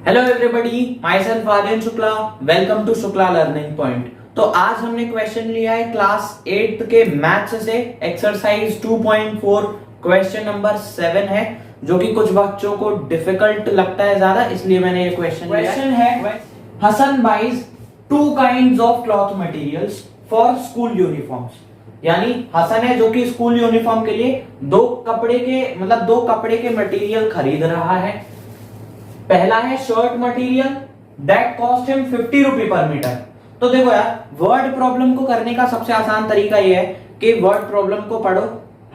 Hello everybody, myself Aryan Shukla. Welcome to Shukla learning point. तो आज हमने क्वेश्चन लिया है क्लास 8 के मैथ्स से, एक्सरसाइज 2.4 क्वेश्चन नंबर 7 है, जो कि कुछ बच्चों को डिफिकल्ट लगता है ज्यादा, इसलिए मैंने ये क्वेश्चन है Hasan buys 2 kinds of cloth materials for school uniforms. यानी हसन है जो कि स्कूल यूनिफॉर्म के लिए दो कपड़े के मटेरियल खरीद रहा है। पहला है shirt material that cost him 50 रुपी पर मीटर। तो देखो यार, वर्ड प्रॉब्लम को करने का सबसे आसान तरीका यह है कि वर्ड प्रॉब्लम को पढ़ो,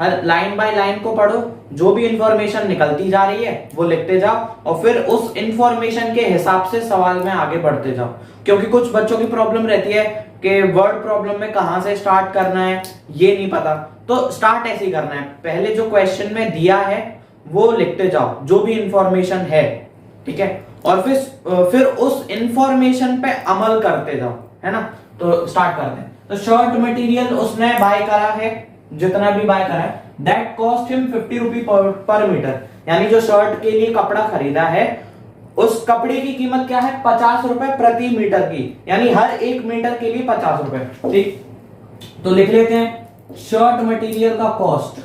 हर लाइन बाय लाइन को पढ़ो, जो भी इंफॉर्मेशन निकलती जा रही है वो लिखते जाओ और फिर उस इंफॉर्मेशन के हिसाब से सवाल में आगे बढ़ते जाओ। क्योंकि कुछ बच्चों की प्रॉब्लम रहती है कि वर्ड प्रॉब्लम में कहां से स्टार्ट करना है ये नहीं पता, तो स्टार्ट ऐसे ही करना है, पहले जो क्वेश्चन में दिया है वो लिखते जाओ, जो भी इंफॉर्मेशन है, ठीक है, और फिर उस इंफॉर्मेशन पे अमल करते जाओ, है ना। तो स्टार्ट करते हैं। तो शर्ट मटेरियल उसने बाय करा है, जितना भी बाय करा है, दैट कॉस्ट हिम 50 रुपी पर मीटर। यानी जो शर्ट के लिए कपड़ा खरीदा है उस कपड़े की कीमत क्या है, 50 रुपए प्रति मीटर की, यानी हर एक मीटर के लिए 50 रुपए। ठीक, तो लिख लेते हैं शर्ट मटेरियल का कॉस्ट,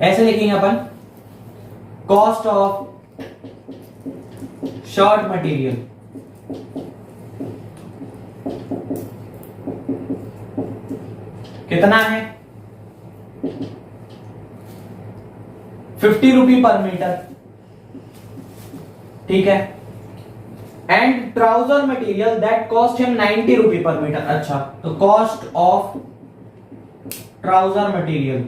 ऐसे लिखेंगे अपन, कॉस्ट ऑफ शर्ट मटेरियल कितना है, 50 रुपी पर मीटर, ठीक है। And trouser material that cost him 90 रुपी पर मीटर। अच्छा, तो कॉस्ट ऑफ ट्राउजर मटेरियल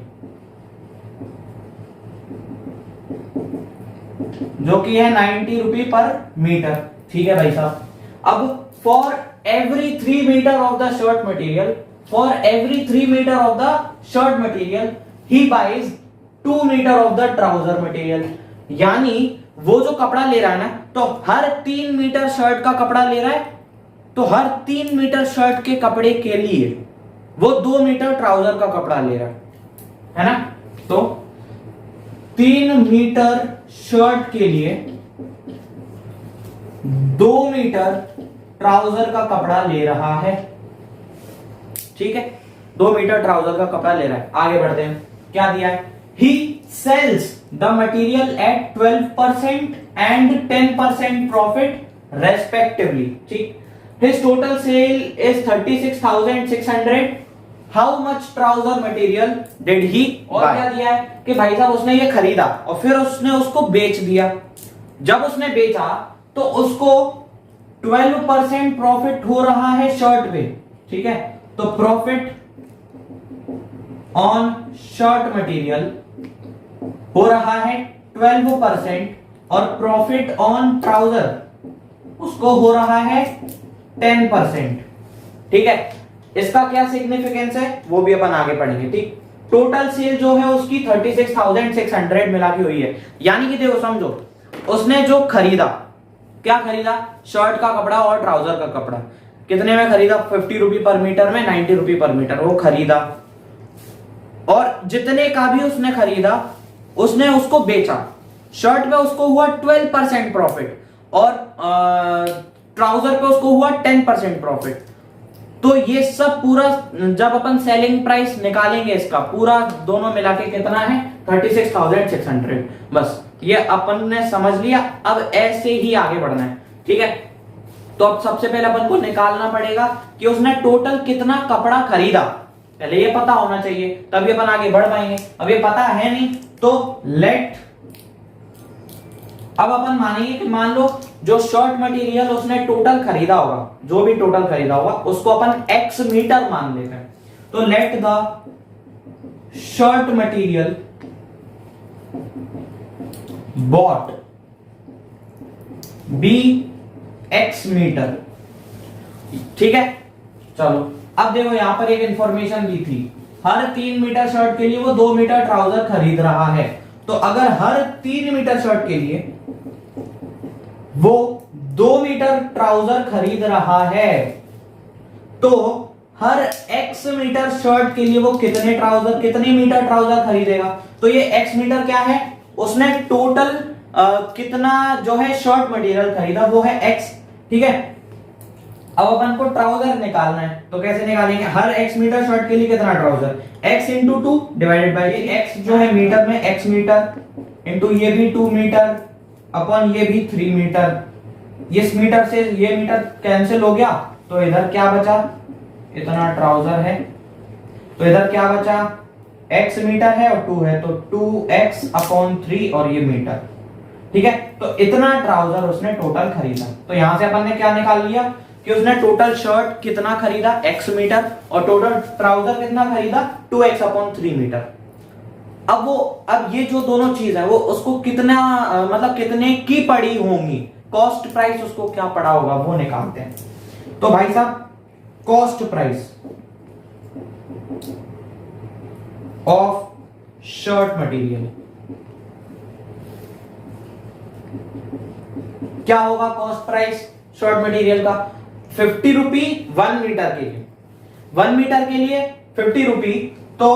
जो कि है 90 रुपी पर मीटर, ठीक है भाई साहब। अब for every 3 metre of the shirt material, for every 3 metre of the shirt material he buys 2 metre of the trouser material. यानी वो जो कपड़ा ले रहा है ना, तो हर 3 मीटर शर्ट का कपड़ा ले रहा है, तो हर 3 मीटर शर्ट के कपड़े के लिए वो 2 मीटर ट्राउजर का कपड़ा ले रहा है ना। तो 3 मीटर शर्ट के लिए 2 मीटर ट्राउजर का कपड़ा ले रहा है, ठीक है, 2 मीटर ट्राउजर का कपड़ा ले रहा है। आगे बढ़ते हैं, क्या दिया है, he sells the material at 12% and 10% profit respectively, ठीक। his total sale is 36,600। How much trouser material did ही, और क्या दिया है कि भाई साहब उसने ये खरीदा और फिर उसने उसको बेच दिया। जब उसने बेचा तो उसको 12% प्रॉफिट हो रहा है शर्ट पे, ठीक है। तो प्रॉफिट ऑन शर्ट मटेरियल हो रहा है 12% और प्रॉफिट ऑन ट्राउजर उसको हो रहा है 10%, ठीक है। इसका क्या सिग्निफिकेंस है वो भी अपन आगे पढ़ेंगे, ठीक। टोटल सेल जो है उसकी 36,600 मिला के हुई है। यानी कि देखो समझो, उसने जो खरीदा, क्या खरीदा, शर्ट का कपड़ा और ट्राउजर का कपड़ा, कितने में खरीदा, 50 रुपी पर मीटर में, 90 रुपी पर मीटर वो खरीदा, और जितने का भी उसने खरीदा उसने उसको बेचा। शर्ट पे उसको हुआ 12% प्रॉफिट और ट्राउजर पे उसको हुआ 10% प्रॉफिट। तो ये सब पूरा जब अपन सेलिंग प्राइस निकालेंगे इसका पूरा दोनों मिला के कितना है, 36,600। बस ये अपन ने समझ लिया। अब ऐसे ही आगे बढ़ना है, ठीक है। तो अब सबसे पहले अपन को निकालना पड़ेगा कि उसने टोटल कितना कपड़ा खरीदा, पहले ये पता होना चाहिए, तभी अपन आगे बढ़ पाएंगे। अब ये पता है नहीं तो लेट, अब अपन मानेंगे कि मान लो जो शर्ट मटेरियल उसने टोटल खरीदा होगा, जो भी टोटल खरीदा होगा उसको अपन x मीटर मान लेते हैं। तो let the shirt material bought be x metre, ठीक है। चलो अब देखो यहां पर एक इंफॉर्मेशन दी थी, हर 3 मीटर शर्ट के लिए वो 2 मीटर ट्राउजर खरीद रहा है। तो अगर हर 3 मीटर शर्ट के लिए वो 2 मीटर ट्राउजर खरीद रहा है, तो हर x मीटर शर्ट के लिए वो कितने मीटर ट्राउजर खरीदेगा। तो ये x मीटर क्या है, उसने टोटल कितना जो है शॉर्ट मटेरियल खरीदा वो है x, ठीक है। अब अपन को ट्राउजर निकालना है, तो कैसे निकालेंगे, हर x मीटर शर्ट के लिए कितना trouser, x into 2 divided by x जो है मीटर में x मीटर इंटू ये भी 2 मीटर अपन ये भी 3 मीटर, इस मीटर से ये मीटर कैंसिल हो गया, तो इधर क्या बचा, इतना ट्राउजर है, तो इधर क्या बचा, x मीटर है और 2 है, तो 2x अपॉन 3 और ये मीटर, ठीक है। तो इतना ट्राउजर उसने टोटल खरीदा। तो यहां से अपन ने क्या निकाल लिया कि उसने टोटल शर्ट कितना खरीदा x मीटर और टोटल ट्राउजर कितना खरीदा 2x अपॉन 3 मीटर। अब ये जो दोनों चीज है वो उसको कितना मतलब कितने की पड़ी होंगी, कॉस्ट प्राइस उसको क्या पड़ा होगा वो निकालते हैं। तो भाई साहब cost price of shirt material क्या होगा, कॉस्ट प्राइस शर्ट मटेरियल का 50 रुपी 1 मीटर के लिए, 1 मीटर के लिए 50 रुपी, तो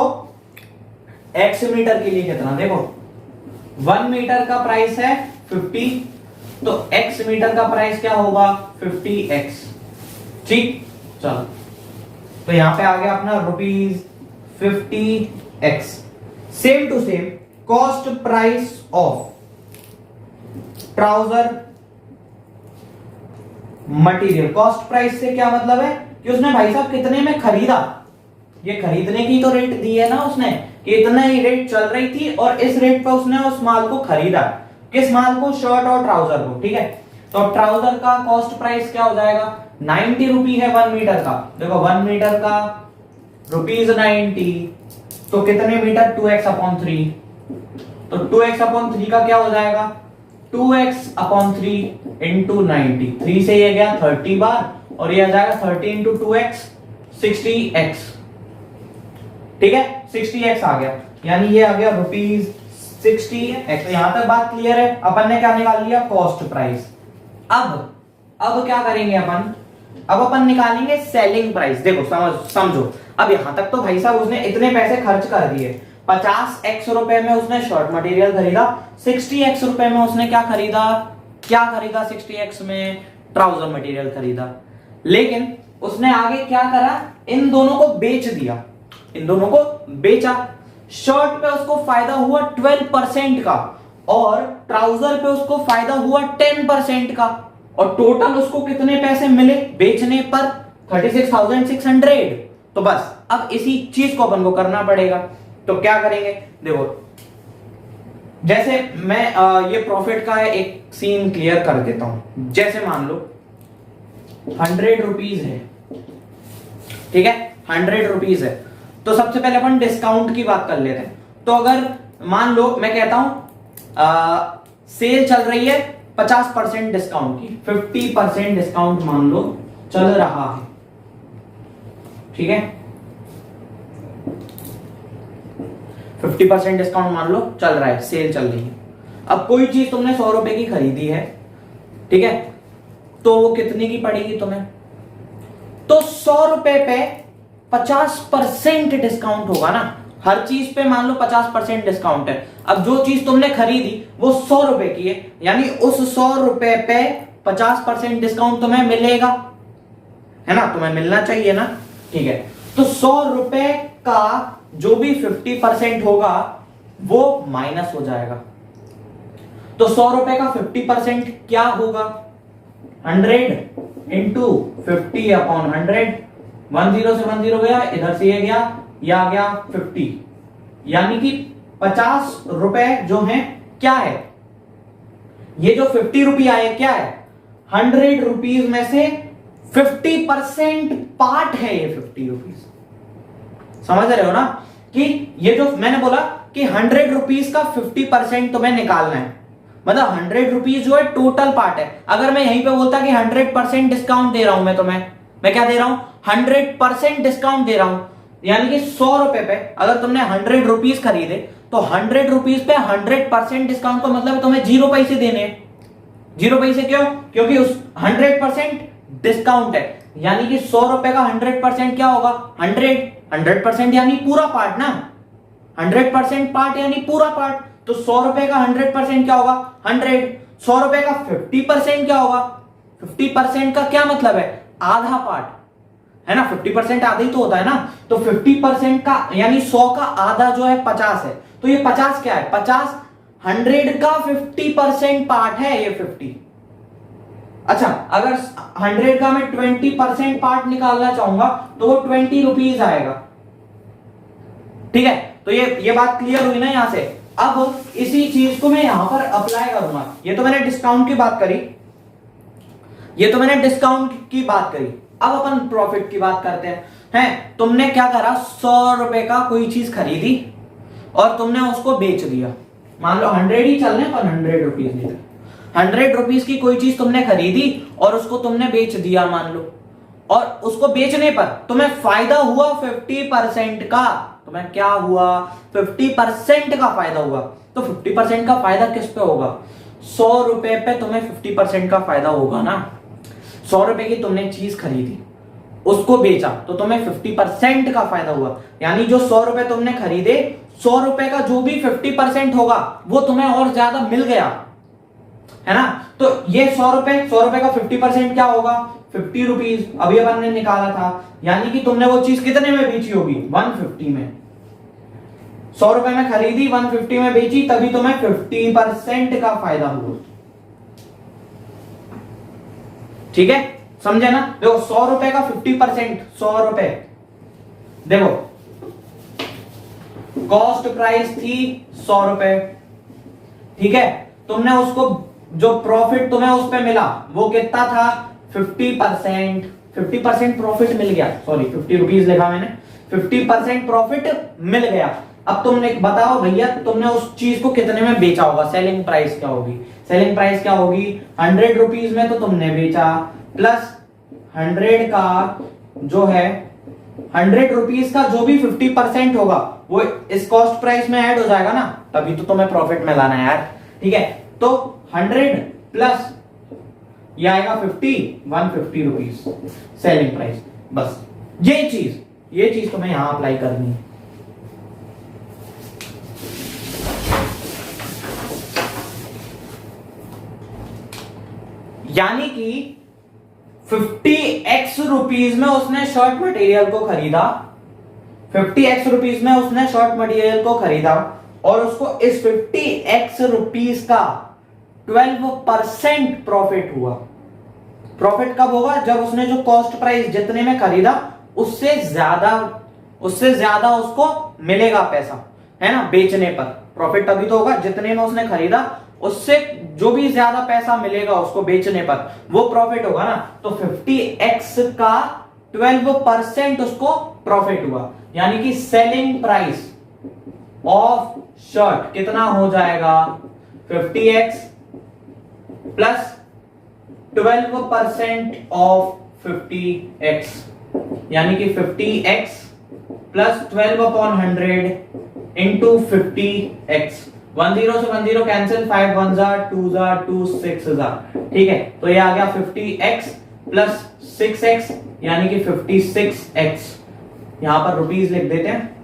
x मीटर के लिए कितना, देखो 1 मीटर का प्राइस है 50, तो x मीटर का प्राइस क्या होगा 50x, ठीक। चलो तो यहां पे आ गया अपना ₹50x। Same to same cost price of trouser material, cost price से क्या मतलब है कि उसने भाई साहब कितने में खरीदा, ये खरीदने की तो रेट दी है ना उसने कि इतना ही रेट चल रही थी और इस रेट पर उसने उस माल को खरीदा, किस माल को, शर्ट और ट्राउजर को, ठीक है। तो ट्राउजर का कॉस्ट प्राइस क्या हो जाएगा 90 रुपी है 1 मीटर का, देखो 1 मीटर का ₹90, तो कितने मीटर 2x अपॉन 3, तो 2x अपॉन 3 का क्या हो जाएगा 2x अपॉन 3 इंटू 90, 3 से ये गया 30 बार और ये आ जाएगा 30 इंटू 2x 60x, ठीक है 60x आ गया, यानी ये आ गया ₹60x। तो यहां तक बात क्लियर है, अपन ने क्या निकाल लिया कॉस्ट प्राइस। अब क्या करेंगे अपन, अब अपन निकालेंगे सेलिंग प्राइस। देखो समझो, अब यहां तक तो भाई साहब उसने इतने पैसे खर्च कर दिए, 50x रुपए में उसने शॉर्ट मटेरियल खरीदा, 60x रुपए में उसने क्या खरीदा 60x में ट्राउजर मटेरियल खरीदा, लेकिन उसने आगे क्या करा, इन दोनों को बेच दिया, इन दोनों को बेचा। शर्ट पे उसको फायदा हुआ 12% का और ट्राउजर पे उसको फायदा हुआ 10% का, और टोटल उसको कितने पैसे मिले बेचने पर 36,600। तो बस अब इसी चीज को अपन को करना पड़ेगा। तो क्या करेंगे, देखो जैसे मैं ये प्रॉफिट का एक सीन क्लियर कर देता हूं। जैसे मान लो 100 रुपीज है, ठीक है 100 रुपीज है, तो सबसे पहले अपन डिस्काउंट की बात कर लेते हैं। तो अगर मान लो मैं कहता हूं सेल चल रही है 50% डिस्काउंट की, 50% डिस्काउंट मान लो चल रहा है, ठीक है 50% डिस्काउंट मान लो चल रहा है, सेल चल रही है। अब कोई चीज तुमने 100 रुपए की खरीदी है, ठीक है, तो वो कितने की पड़ेगी तुम्हें, तो 100 रुपए पे 50% डिस्काउंट होगा ना, हर चीज पे मान लो 50% डिस्काउंट है। अब जो चीज तुमने खरीदी वो 100 रुपए की है, यानी उस 100 रुपए पे 50% डिस्काउंट तुम्हें मिलेगा, है ना, तुम्हें मिलना चाहिए ना, ठीक है। तो 100 रुपए का जो भी 50% होगा वो माइनस हो जाएगा। तो 100 रुपए का 50% क्या होगा 100 इंटू 50 अपॉन 100, 10 से 10 गया, इधर से ये गया, यह आ गया 50, यानी कि 50 रुपए जो है क्या है, ये जो 50 रुपये आए क्या है 100 रुपीज में से 50% पार्ट है ये 50 रुपीज। समझ रहे हो ना कि ये जो मैंने बोला कि 100 रुपीज का 50% तुम्हें निकालना है, मतलब 100 रुपीज जो है टोटल पार्ट है। अगर मैं यहीं पे बोलता कि 100% डिस्काउंट दे रहा हूं मैं तुम्हें, मैं क्या दे रहा हूं 100% डिस्काउंट दे रहा हूं, यानी कि 100 रुपए पे अगर तुमने 100 रुपीज खरीदे तो 100 रुपीज पे 100% डिस्काउंट का मतलब तुम्हें 0 पैसे देने हैं। 0 पैसे क्यों, क्योंकि उस 100% डिस्काउंट है, यानी कि 100 रुपए का 100% क्या होगा 100% यानी पूरा पार्ट ना, 100% पार्ट यानी पूरा पार्ट, तो 100 रुपए का 100% क्या होगा 100। 100 रुपए का 50% क्या होगा 50% का क्या मतलब है आधा पार्ट है ना 50% आधा ही तो होता है ना। तो 50% का यानी 100 का आधा जो है 50 है। तो ये 50 क्या है 50 100 का 50% पार्ट है ये 50। अच्छा अगर 100 का मैं 20% पार्ट निकालना चाहूंगा तो वो 20 रुपीज आएगा। ठीक है तो ये बात क्लियर हुई ना यहां से। अब इसी चीज को मैं यहां पर अप्लाई करूंगा। ये तो मैंने डिस्काउंट की बात करी अब अपन प्रॉफिट की बात करते हैं। तुमने क्या करा 100 रुपए का कोई चीज खरीदी और तुमने उसको बेच दिया। मान लो 100 ही चलने पर 100 रुपीज नहीं 100 रुपीज की कोई चीज तुमने खरीदी और उसको तुमने बेच दिया मान लो। और उसको बेचने पर तुम्हें फायदा हुआ 50% का। तुम्हें क्या हुआ 50% का फायदा हुआ। तो 50% का फायदा किस पे होगा 100 रुपए पे तुम्हें 50% का फायदा होगा ना। 100 रुपए की तुमने चीज खरीदी उसको बेचा तो तुम्हें 50% का फायदा हुआ। यानी जो 100 रुपए तुमने खरीदे 100 रुपए का जो भी 50% होगा वो तुम्हें और ज्यादा मिल गया है ना। तो ये 100 रुपए का 50% क्या होगा 50 रुपीज अभी अपन ने निकाला था। यानी कि तुमने वो चीज कितने में बेची होगी 150 में। 100 रुपए में खरीदी 150 में बेची तभी तुम्हें 50% का फायदा हुआ। ठीक है समझे ना। देखो 100 रुपए का 50% 100 रुपए देखो कॉस्ट प्राइस थी 100 रुपए। ठीक है तुमने उसको जो प्रॉफिट तुम्हें उस पे मिला वो कितना था 50% प्रॉफिट मिल गया। सॉरी 50 रुपीज लिखा मैंने 50% प्रॉफिट मिल गया। अब तुमने बताओ भैया तुमने उस चीज को कितने में बेचा होगा सेलिंग प्राइस क्या होगी 100 रुपीज में तो तुमने बेचा प्लस 100 का जो है 100 रुपीज का जो भी 50% होगा वो इस कॉस्ट प्राइस में ऐड हो जाएगा ना तभी तो तुम्हें प्रॉफिट मिलाना है यार। ठीक है तो 100 प्लस ये आएगा 150 रुपीज सेलिंग प्राइस। बस ये चीज तुम्हें यहां अप्लाई करनी है। यानी कि 50x रुपीज में उसने शॉर्ट मटेरियल को खरीदा 50x रुपीज में उसने शॉर्ट मटेरियल को खरीदा और उसको इस 50x रुपीज का 12% प्रॉफिट हुआ। प्रॉफिट कब होगा जब उसने जो कॉस्ट प्राइस जितने में खरीदा उससे ज्यादा उसको मिलेगा पैसा है ना। बेचने पर प्रॉफिट तभी तो होगा जितने में उसने खरीदा उससे जो भी ज्यादा पैसा मिलेगा उसको बेचने पर वो प्रॉफिट होगा ना। तो 50x का 12% उसको प्रॉफिट हुआ। यानी कि सेलिंग प्राइस ऑफ शर्ट कितना हो जाएगा 50x प्लस 12% ऑफ 50x यानी कि 50x प्लस 12/100 इंटू 50x 10 से 10 कैंसिल 5 1 2 2 6 ठीक है। तो ये आ गया 50x प्लस 6x यानी कि 56x। यहां पर रुपीज लिख देते हैं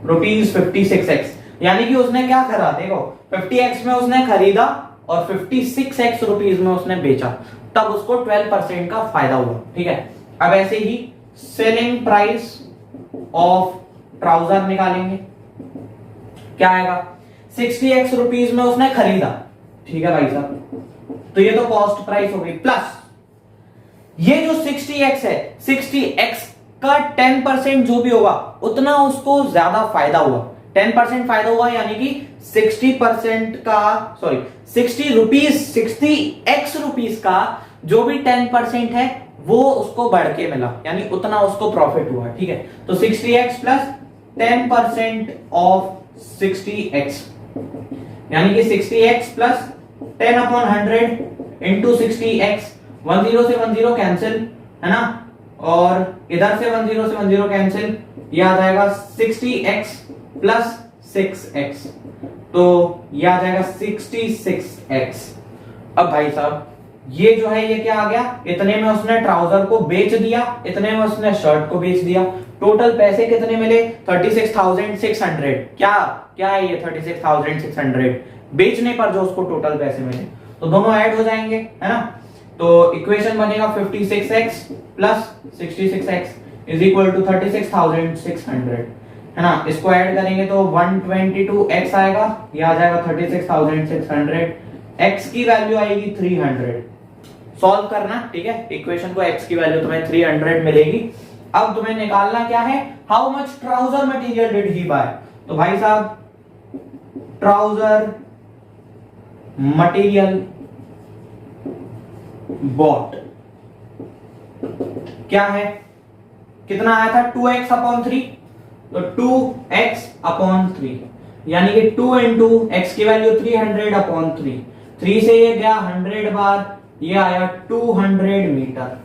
रुपीज 56x। यानी कि उसने क्या करा देखो 50x में उसने खरीदा और 56x रुपीज में उसने बेचा तब उसको 12% का फायदा हुआ। ठीक है अब ऐसे ही सेलिंग प्राइस ऑफ ट्राउजर निकालेंगे। क्या आएगा 60x रुपीज में उसने खरीदा। ठीक है भाई साहब तो ये तो कॉस्ट प्राइस हो गई प्लस ये जो 60x है 60x का 10% जो भी होगा उतना उसको ज्यादा फायदा हुआ। 10% फायदा हुआ यानी कि 60% का 60x रुपीज का जो भी 10% है वो उसको बढ़ के मिला यानी उतना उसको प्रॉफिट हुआ। ठीक है तो 60x प्लस 10% ऑफ 60x यानी कि 60x प्लस 10/100 इंटू 60x 10 से 10 कैंसिल है ना और इधर से 10 से 10 कैंसिल ये आ जाएगा 60x प्लस 6x तो ये आ जाएगा 66x। अब भाई साहब ये जो है ये क्या आ गया इतने में उसने ट्राउजर को बेच दिया इतने में उसने शर्ट को बेच दिया टोटल पैसे कितने मिले 36,600। क्या क्या है ये 36,600 बेचने पर जो उसको टोटल पैसे मिले, तो दोनों ऐड हो जाएंगे, है ना। तो इक्वेशन बनेगा 56x plus 66x is equal to 36,600, है ना। इसको ऐड करेंगे तो 122x आएगा, ये आ जाएगा 36,600, x की वैल्यू आएगी 300। सॉल्व करना, ठीक है, इक्वेशन को x की वैल्यू तुम्हें 300 मिलेगी। अब तुम्हें निकालना क्या है, how much trouser material did he buy. तो भाई साहब ट्राउजर मटेरियल बॉट क्या है, कितना आया था 2x अपॉन 3, तो 2x अपॉन 3 यानी कि 2 इंटू एक्स की वैल्यू 300 अपॉन 3 से ये गया 100 बार, ये आया 200 मीटर।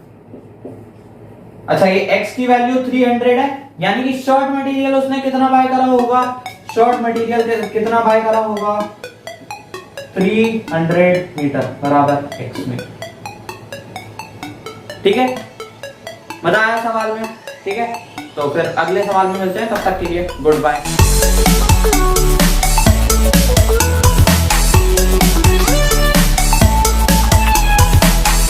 अच्छा ये x की वैल्यू 300 है, यानी कि शॉर्ट मटेरियल उसने कितना बाय करा होगा, शॉर्ट मटेरियल कितना बाय करा होगा 300 मीटर बराबर x में। ठीक है, मजा आया सवाल में, ठीक है। तो फिर अगले सवाल में मिलते हैं, तब तक के लिए गुड बाय।